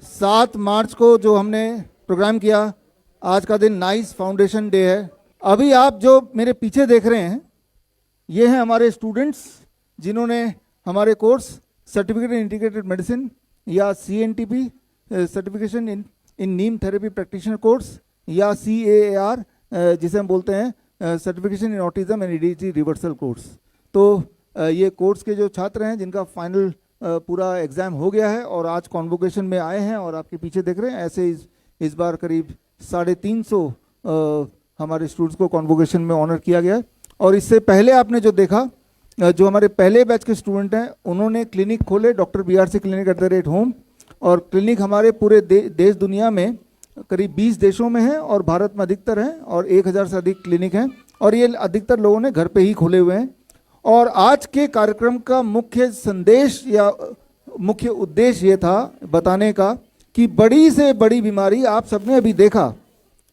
7 मार्च को जो हमने प्रोग्राम किया, आज का दिन नाइस फाउंडेशन डे है। अभी आप जो मेरे पीछे देख रहे हैं ये हैं हमारे स्टूडेंट्स जिन्होंने हमारे course certificate in integrated medicine या CNTP सर्टिफिकेशन इन नीम थेरेपी प्रैक्टिशनर कोर्स या CAAR जिसे हम बोलते हैं certification in autism and ADHD reversal course. तो ये कोर्स के जो छात्र हैं जिनका फाइनल पूरा एग्ज़ाम हो गया है और आज कॉन्वोकेशन में आए हैं और आपके पीछे देख रहे हैं ऐसे इस बार करीब 350 हमारे स्टूडेंट्स को कॉन्वोकेशन में ऑनर किया गया। और इससे पहले आपने जो देखा, जो हमारे पहले बैच के स्टूडेंट हैं उन्होंने क्लिनिक खोले, डॉक्टर BRC क्लिनिक @home, और क्लिनिक हमारे पूरे देश दुनिया में करीब 20 देशों में है और भारत में अधिकतर हैं और 1000 से अधिक क्लिनिक हैं और ये अधिकतर लोगों ने घर पे ही खोले हुए हैं। और आज के कार्यक्रम का मुख्य संदेश या मुख्य उद्देश्य ये था बताने का कि बड़ी से बड़ी बीमारी आप सबने अभी देखा,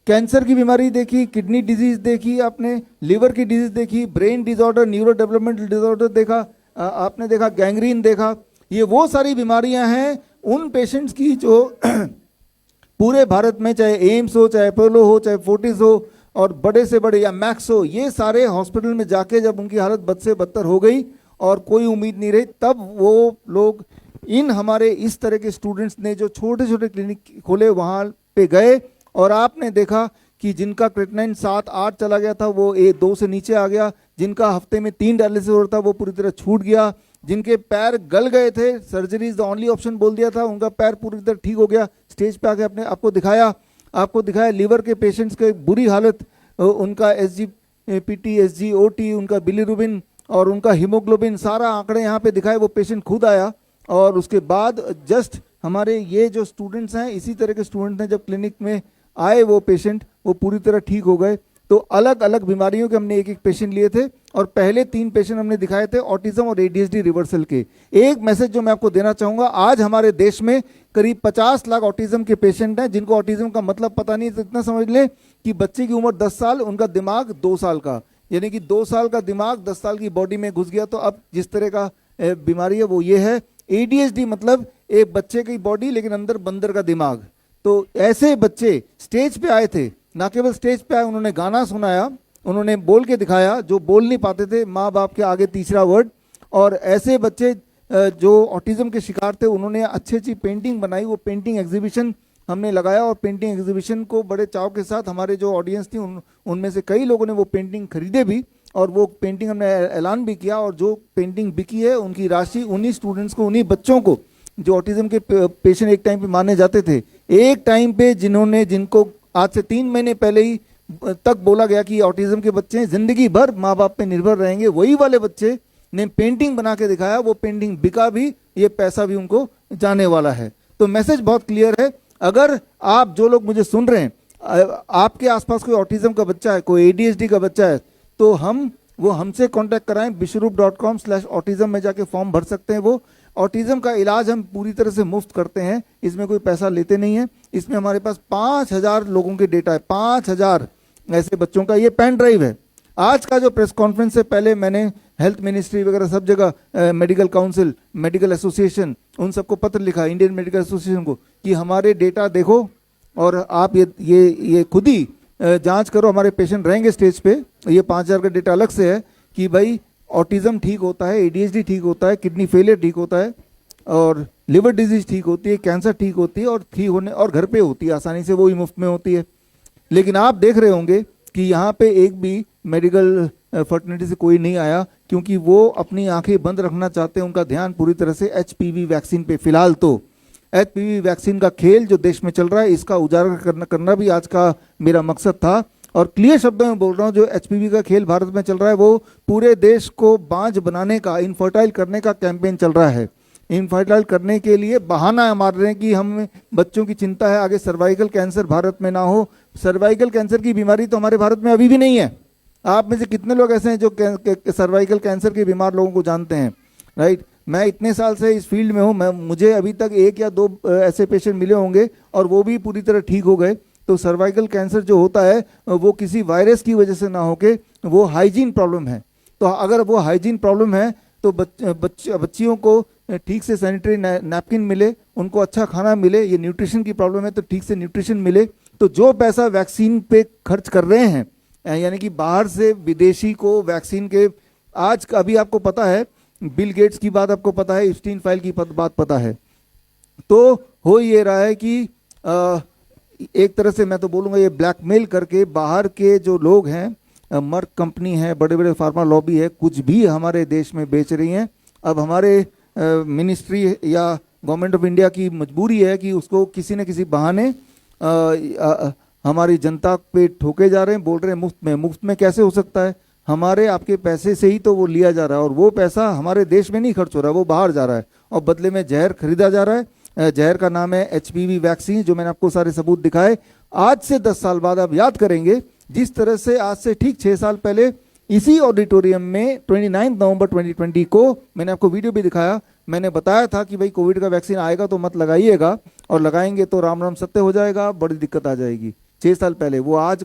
कैंसर की बीमारी देखी, किडनी डिजीज देखी आपने, लिवर की डिजीज देखी, brain disorder, neuro developmental disorder देखा, आपने देखा गैंग्रीन देखा। ये वो सारी बीमारियां हैं उन पेशेंट्स की जो पूरे भारत में, चाहे एम्स हो, चाहे अपोलो हो, चाहे फोर्टिस हो और बड़े से बड़े या मैक्स हो, ये सारे हॉस्पिटल में जाके जब उनकी हालत बद से बदतर हो गई और कोई उम्मीद नहीं रही, तब वो लोग इन हमारे इस तरह के स्टूडेंट्स ने जो छोटे छोटे क्लिनिक खोले वहाँ पे गए और आपने देखा कि जिनका क्रिएटिनिन 7-8 चला गया था वो 2 से नीचे आ गया, जिनका हफ्ते में 3 डायलिसिस हो रहा था वो पूरी तरह छूट गया, जिनके पैर गल गए थे, surgery is the only option बोल दिया था, उनका पैर पूरी तरह ठीक हो गया। स्टेज पे आके अपने आपको दिखाया लिवर के पेशेंट्स की बुरी हालत, उनका SGPT, SGOT, उनका बिलीरुबिन और उनका हीमोग्लोबिन, सारा आंकड़े यहाँ पे दिखाए। वो पेशेंट खुद आया और उसके बाद जस्ट हमारे ये जो स्टूडेंट्स हैं, इसी तरह के स्टूडेंट हैं, जब क्लिनिक में आए वो पेशेंट वो पूरी तरह ठीक हो गए। तो अलग अलग बीमारियों के हमने एक एक पेशेंट लिए थे और पहले 3 पेशेंट हमने दिखाए थे ऑटिज्म और ADHD रिवर्सल के। एक मैसेज जो मैं आपको देना चाहूँगा, आज हमारे देश में करीब 50 लाख ऑटिज्म के पेशेंट हैं जिनको ऑटिज्म का मतलब पता नहीं। तो इतना समझ लें कि बच्चे की उम्र 10 साल, उनका दिमाग 2 साल का, यानी कि 2 साल का दिमाग 10 साल की बॉडी में घुस गया। तो अब जिस तरह का बीमारी है वो ये है। ADHD मतलब एक बच्चे की बॉडी लेकिन अंदर बंदर का दिमाग। तो ऐसे बच्चे स्टेज पे आए थे, ना केवल स्टेज पे आए, उन्होंने गाना सुनाया, उन्होंने बोल के दिखाया जो बोल नहीं पाते थे, माँ बाप के आगे तीसरा वर्ड। और ऐसे बच्चे जो ऑटिज्म के शिकार थे उन्होंने अच्छी पेंटिंग बनाई, वो पेंटिंग एग्जीबिशन हमने लगाया और पेंटिंग एग्जीबिशन को बड़े चाव के साथ हमारे जो ऑडियंस थी उनमें से कई लोगों ने वो पेंटिंग खरीदे भी और वो पेंटिंग हमने ऐलान भी किया। और जो पेंटिंग बिकी है उनकी राशि उन्हीं स्टूडेंट्स को, उन्हीं बच्चों को जो ऑटिज्म के पेशेंट एक टाइम पे माने जाते थे, एक टाइम पे जिनको आज से 3 महीने पहले ही तक बोला गया कि ऑटिज्म के बच्चे जिंदगी भर माँ बाप पे निर्भर रहेंगे, वही वाले बच्चे ने पेंटिंग बना के दिखाया। वो पेंटिंग बिका भी, ये पैसा भी उनको जाने वाला है। तो मैसेज बहुत क्लियर है। अगर आप जो लोग मुझे सुन रहे हैं, आपके आसपास कोई ऑटिज्म का बच्चा है, कोई ADHD का बच्चा है, तो हमसे कांटेक्ट कराएं। bishrup.com/autism में जाके फॉर्म भर सकते हैं। वो ऑटिज्म का इलाज हम पूरी तरह से मुफ्त करते हैं, इसमें कोई पैसा लेते नहीं है। इसमें हमारे पास 5000 लोगों के डेटा है, 5000 ऐसे बच्चों का ये पेन ड्राइव है। आज का जो प्रेस कॉन्फ्रेंस से पहले मैंने हेल्थ मिनिस्ट्री वगैरह सब जगह, मेडिकल काउंसिल, मेडिकल एसोसिएशन, उन सबको पत्र लिखा, इंडियन मेडिकल एसोसिएशन को, कि हमारे डेटा देखो और आप ये खुद ही जांच करो। हमारे पेशेंट रहेंगे स्टेज पे, ये 5000 का डेटा अलग से है कि भाई ऑटिज्म ठीक होता है, ADHD ठीक होता है, किडनी फेलियर ठीक होता है और लिवर डिजीज ठीक होती है, कैंसर ठीक होती है और ठीक होने और घर पे होती है आसानी से, वो ही मुफ्त में होती है। लेकिन आप देख रहे होंगे कि यहाँ पे एक भी मेडिकल फर्टिलिटी से कोई नहीं आया क्योंकि वो अपनी आंखें बंद रखना चाहते हैं। उनका ध्यान पूरी तरह से HPV वैक्सीन पे। फिलहाल तो HPV वैक्सीन का खेल जो देश में चल रहा है, इसका उजागर करना भी आज का मेरा मकसद था। और क्लियर शब्दों में बोल रहा हूँ, जो HPV का खेल भारत में चल रहा है वो पूरे देश को बांझ बनाने का, इनफर्टाइल करने का कैंपेन चल रहा है। इनफर्टाइल करने के लिए बहाना मार रहे हैं कि हम बच्चों की चिंता है आगे सर्वाइकल कैंसर भारत में ना हो। सर्वाइकल कैंसर की बीमारी तो हमारे भारत में अभी भी नहीं है। आप में से कितने लोग ऐसे हैं जो सर्वाइकल कैंसर के बीमार लोगों को जानते हैं, राइट? मैं इतने साल से इस फील्ड में हूँ, मुझे अभी तक 1 या 2 ऐसे पेशेंट मिले होंगे और वो भी पूरी तरह ठीक हो गए। तो सर्वाइकल कैंसर जो होता है वो किसी वायरस की वजह से ना होके वो हाइजीन प्रॉब्लम है। तो अगर वो हाइजीन प्रॉब्लम है तो बच्चियों को ठीक से सैनिटरी नैपकिन मिले, उनको अच्छा खाना मिले, ये न्यूट्रिशन की प्रॉब्लम है तो ठीक से न्यूट्रिशन मिले। तो जो पैसा वैक्सीन पे खर्च कर रहे हैं, यानी कि बाहर से विदेशी को वैक्सीन के, आज अभी आपको पता है बिल गेट्स की बात आपको पता है, एप्स्टीन फाइल की बात पता है। तो हो ये रहा है कि एक तरह से मैं तो बोलूँगा ये ब्लैकमेल करके बाहर के जो लोग हैं, मर्क कंपनी है, बड़े बड़े फार्मा लॉबी है, कुछ भी हमारे देश में बेच रही हैं। अब हमारे मिनिस्ट्री या गवर्नमेंट ऑफ इंडिया की मजबूरी है कि उसको किसी न किसी बहाने हमारी जनता पे ठोके जा रहे हैं, बोल रहे हैं मुफ्त में। मुफ्त में कैसे हो सकता है? हमारे आपके पैसे से ही तो वो लिया जा रहा है, और वो पैसा हमारे देश में नहीं खर्च हो रहा है, वो बाहर जा रहा है, और बदले में जहर खरीदा जा रहा है। जहर का नाम है HPV वैक्सीन, जो मैंने आपको सारे सबूत दिखाए। आज से 10 साल बाद आप याद करेंगे जिस तरह से आज से ठीक 6 साल पहले इसी ऑडिटोरियम में 29 नवंबर 2020 को मैंने आपको वीडियो भी दिखाया, मैंने बताया था कि भाई कोविड का वैक्सीन आएगा तो मत लगाइएगा, और लगाएंगे तो राम राम सत्य हो जाएगा, बड़ी दिक्कत आ जाएगी। 6 साल पहले वो आज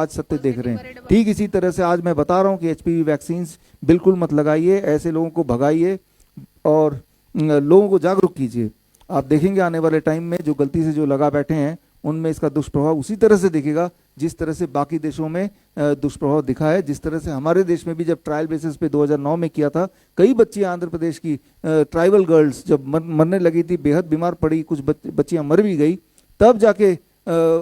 सत्य देख रहे हैं। ठीक इसी तरह से आज मैं बता रहा हूँ कि HPV वैक्सीन बिल्कुल मत लगाइए, ऐसे लोगों को भगाइए और लोगों को जागरूक कीजिए। आप देखेंगे आने वाले टाइम में जो गलती से जो लगा बैठे हैं उनमें इसका दुष्प्रभाव उसी तरह से दिखेगा जिस तरह से बाकी देशों में दुष्प्रभाव दिखा है। जिस तरह से हमारे देश में भी जब ट्रायल बेसिस पे 2009 में किया था, कई बच्चियां आंध्र प्रदेश की ट्राइबल गर्ल्स जब मरने लगी थी, बेहद बीमार पड़ी, कुछ बच्चियां मर भी गई, तब जाके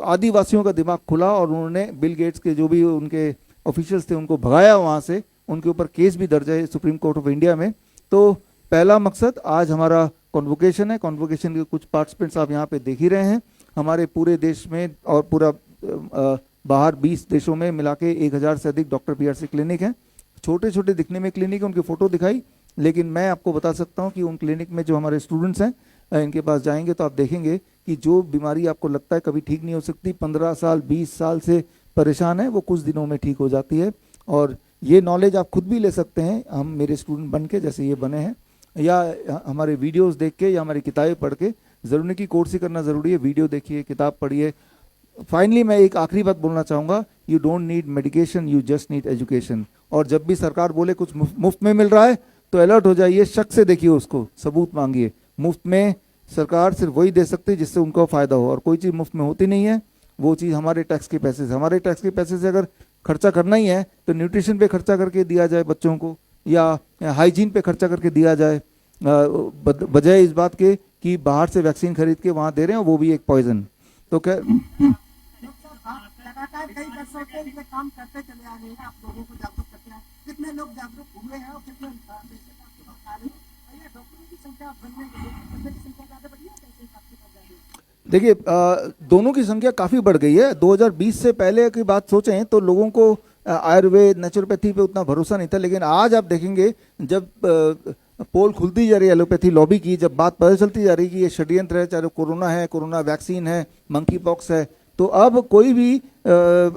आदिवासियों का दिमाग खुला और उन्होंने बिल गेट्स के जो भी उनके ऑफिशियल्स थे उनको भगाया वहाँ से। उनके ऊपर केस भी दर्ज है सुप्रीम कोर्ट ऑफ इंडिया में। तो पहला मकसद आज हमारा कॉन्वोकेशन है। कॉन्वोकेशन के कुछ पार्टिसिपेंट्स आप यहाँ पे देख ही रहे हैं। हमारे पूरे देश में और पूरा बाहर 20 देशों में मिला के 1000 से अधिक डॉक्टर PRC क्लिनिक हैं। छोटे छोटे दिखने में क्लिनिक है, उनकी फ़ोटो दिखाई, लेकिन मैं आपको बता सकता हूँ कि उन क्लिनिक में जो हमारे स्टूडेंट्स हैं, इनके पास जाएंगे तो आप देखेंगे कि जो बीमारी आपको लगता है कभी ठीक नहीं हो सकती, 15 साल 20 साल से परेशान है, वो कुछ दिनों में ठीक हो जाती है। और ये नॉलेज आप खुद भी ले सकते हैं, हम मेरे स्टूडेंट बन के जैसे ये बने हैं, या हमारे वीडियोस देख के या हमारी किताबें पढ़ के। ज़रूरी की कोर्स ही करना ज़रूरी है, वीडियो देखिए, किताब पढ़िए। फाइनली मैं एक आखिरी बात बोलना चाहूँगा, you don't need medication, you just need education. और जब भी सरकार बोले कुछ मुफ्त में मिल रहा है तो अलर्ट हो जाइए, शक से देखिए उसको, सबूत मांगिए। मुफ्त में सरकार सिर्फ वही दे सकती है जिससे उनको फ़ायदा हो, और कोई चीज़ मुफ्त में होती नहीं है। वो चीज़ हमारे टैक्स के पैसे से, हमारे टैक्स के पैसे से अगर खर्चा करना ही है तो न्यूट्रिशन पे खर्चा करके दिया जाए बच्चों को, या हाइजीन पे खर्चा करके दिया जाए, बजाय इस बात के कि बाहर से वैक्सीन खरीद के वहाँ दे रहे हैं, वो भी एक पॉइजन। तो क्या लगातार कई वर्षों से ये काम करते चले आ रहे हैं, आप लोगों को जागरूक करते हैं, कितने लोग जागरूक हुए हैं और कितने पेशेंट आपके पास आ रहे हैं, और ये डॉक्टरों की संख्या बनने की संख्या ज़्यादा बढ़ी है, कैसे आपके पास जा रही है? देखिए, दोनों की संख्या काफ़ी बढ़ गई है। 2020 से पहले की बात सोचें तो लोगों को आयुर्वेद नेचुरोपैथी पे उतना भरोसा नहीं था, लेकिन आज आप देखेंगे जब पोल खुलती जा रही है एलोपैथी लॉबी की, जब बात पता चलती जा रही है कि ये षड्यंत्र है, चाहे कोरोना है, कोरोना वैक्सीन है, मंकी पॉक्स है, तो अब कोई भी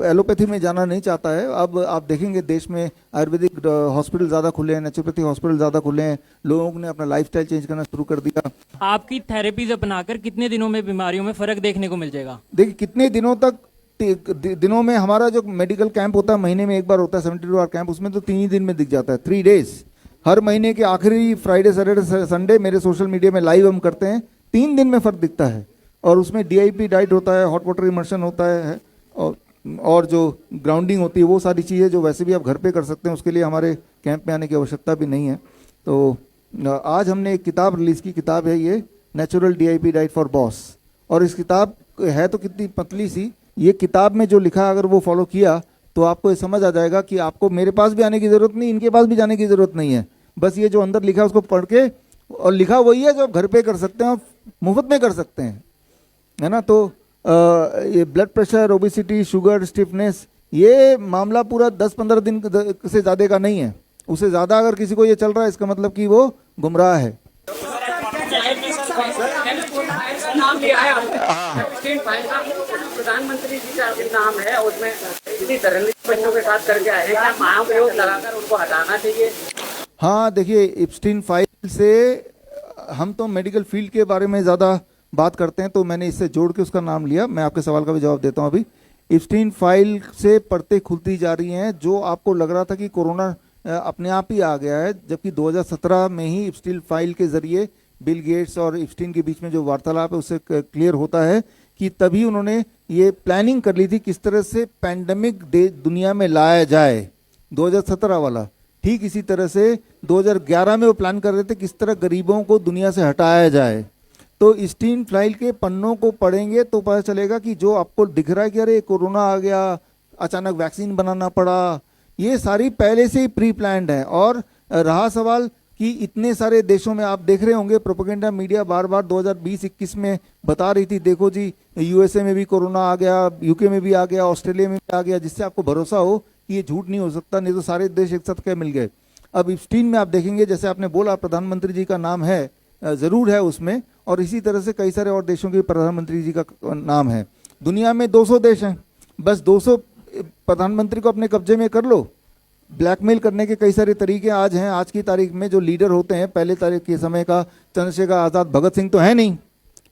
एलोपैथी में जाना नहीं चाहता है। अब आप देखेंगे देश में आयुर्वेदिक हॉस्पिटल ज़्यादा खुले हैं, नेचुरोपैथी हॉस्पिटल ज़्यादा खुले हैं, लोगों ने अपना लाइफस्टाइल चेंज करना शुरू कर दिया। आपकी थेरेपीज अपनाकर कितने दिनों में बीमारियों में फ़र्क देखने को मिल जाएगा? देखिए कितने दिनों तक, दिनों में हमारा जो मेडिकल कैंप होता है महीने में एक बार होता है, 72 आवर कैंप, उसमें तो 3 ही दिन में दिख जाता है, 3 डेज। हर महीने के आखिरी फ्राइडे सैटरडे संडे मेरे सोशल मीडिया में लाइव हम करते हैं, 3 दिन में फ़र्क दिखता है। और उसमें DIP डाइट होता है, हॉट वाटर इमर्शन होता है, और जो ग्राउंडिंग होती है, वो सारी चीज़ें जो वैसे भी आप घर पे कर सकते हैं, उसके लिए हमारे कैंप में आने की आवश्यकता भी नहीं है। तो आज हमने एक किताब रिलीज़ की, किताब है ये natural DIP diet for boss. और इस किताब है तो कितनी पतली सी, ये किताब में जो लिखा अगर वो फॉलो किया तो आपको ये समझ आ जाएगा कि आपको मेरे पास भी आने की ज़रूरत नहीं, इनके पास भी जाने की ज़रूरत नहीं है। बस ये जो अंदर लिखा है उसको पढ़ के, और लिखा वही है जो आप घर पे कर सकते हैं, आप मुफ्त में कर सकते हैं, है ना। तो ये blood pressure, obesity, sugar, stiffness, ये मामला पूरा 10-15 दिन से ज़्यादा का नहीं है। उससे ज़्यादा अगर किसी को ये चल रहा है, इसका मतलब कि वो गुमराह है। नाम लिया है प्रधानमंत्री जी का नाम है, उसमें इसी तरह बच्चों के साथ करके आए हैं, क्या महाप्रयोग लगाकर उनको हटाना चाहिए? हाँ, देखिए एप्स्टीन फाइल से हम तो मेडिकल फील्ड के बारे में ज़्यादा बात करते हैं, तो मैंने इससे जोड़ के उसका नाम लिया। मैं आपके सवाल का भी जवाब देता हूँ अभी। एप्स्टीन फाइल से परतें खुलती जा रही हैं। जो आपको लग रहा था कि कोरोना अपने आप ही आ गया है, जबकि 2017 में ही इप्स्टीन फाइल के जरिए बिल गेट्स और इप्स्टीन के बीच में जो वार्तालाप है उससे क्लियर होता है कि तभी उन्होंने ये प्लानिंग कर ली थी किस तरह से पैंडेमिक दुनिया में लाया जाए, 2017 वाला। ठीक इसी तरह से 2011 में वो प्लान कर रहे थे किस तरह गरीबों को दुनिया से हटाया जाए। तो इप्स्टीन फाइल के पन्नों को पढ़ेंगे तो पता चलेगा कि जो आपको दिख रहा है कि अरे कोरोना आ गया, अचानक वैक्सीन बनाना पड़ा, ये सारी पहले से ही प्री प्लान्ड है। और रहा सवाल कि इतने सारे देशों में आप देख रहे होंगे प्रोपेगेंडा मीडिया बार बार 2020-21 में बता रही थी, देखो जी यूएसए में भी कोरोना आ गया, यूके में भी आ गया, ऑस्ट्रेलिया में भी आ गया, जिससे आपको भरोसा हो कि ये झूठ नहीं हो सकता, नहीं तो सारे देश एक साथ क्या मिल गए। अब इप्स्टीन में आप देखेंगे, जैसे आपने बोला प्रधानमंत्री जी का नाम है, जरूर है उसमें, और इसी तरह से कई सारे और देशों के प्रधानमंत्री जी का नाम है। दुनिया में 200 देश हैं, बस 200 प्रधानमंत्री को अपने कब्जे में कर लो। ब्लैकमेल करने के कई सारे तरीके आज हैं। आज की तारीख में जो लीडर होते हैं, पहले तारीख के समय का चंद्रशेखर आज़ाद, भगत सिंह तो है नहीं,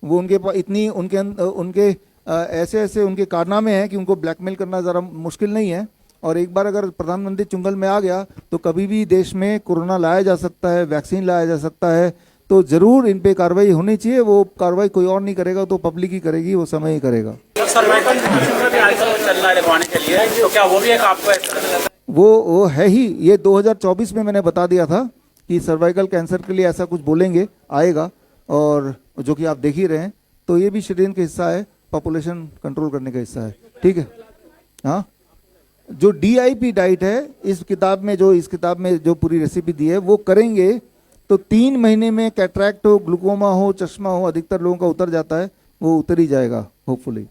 वो उनके पास इतनी उनके ऐसे ऐसे उनके कारनामे हैं कि उनको ब्लैकमेल करना ज़रा मुश्किल नहीं है। और एक बार अगर प्रधानमंत्री चुंगल में आ गया तो कभी भी देश में कोरोना लाया जा सकता है, वैक्सीन लाया जा सकता है। तो जरूर इन पे कार्रवाई होनी चाहिए। वो कार्रवाई कोई और नहीं करेगा, तो पब्लिक ही करेगी, वो समय ही करेगा। सर्वाइकल में भी आजकल चल रहा है लगवाने के लिए, तो क्या वो भी एक आपको ऐसा लगता है? वो है ही। ये 2024 में मैंने बता दिया था कि सर्वाइकल कैंसर के लिए ऐसा कुछ बोलेंगे, आएगा, और जो कि आप देख ही रहे हैं। तो ये भी शरीर का हिस्सा है, पॉपुलेशन कंट्रोल करने का हिस्सा है। ठीक है, हाँ। जो DIP डाइट है, इस किताब में जो पूरी रेसिपी दी है वो करेंगे तो 3 महीने में कैटरैक्ट हो, ग्लूकोमा हो, चश्मा हो, अधिकतर लोगों का उतर जाता है, वो उतर ही जाएगा होपफुली।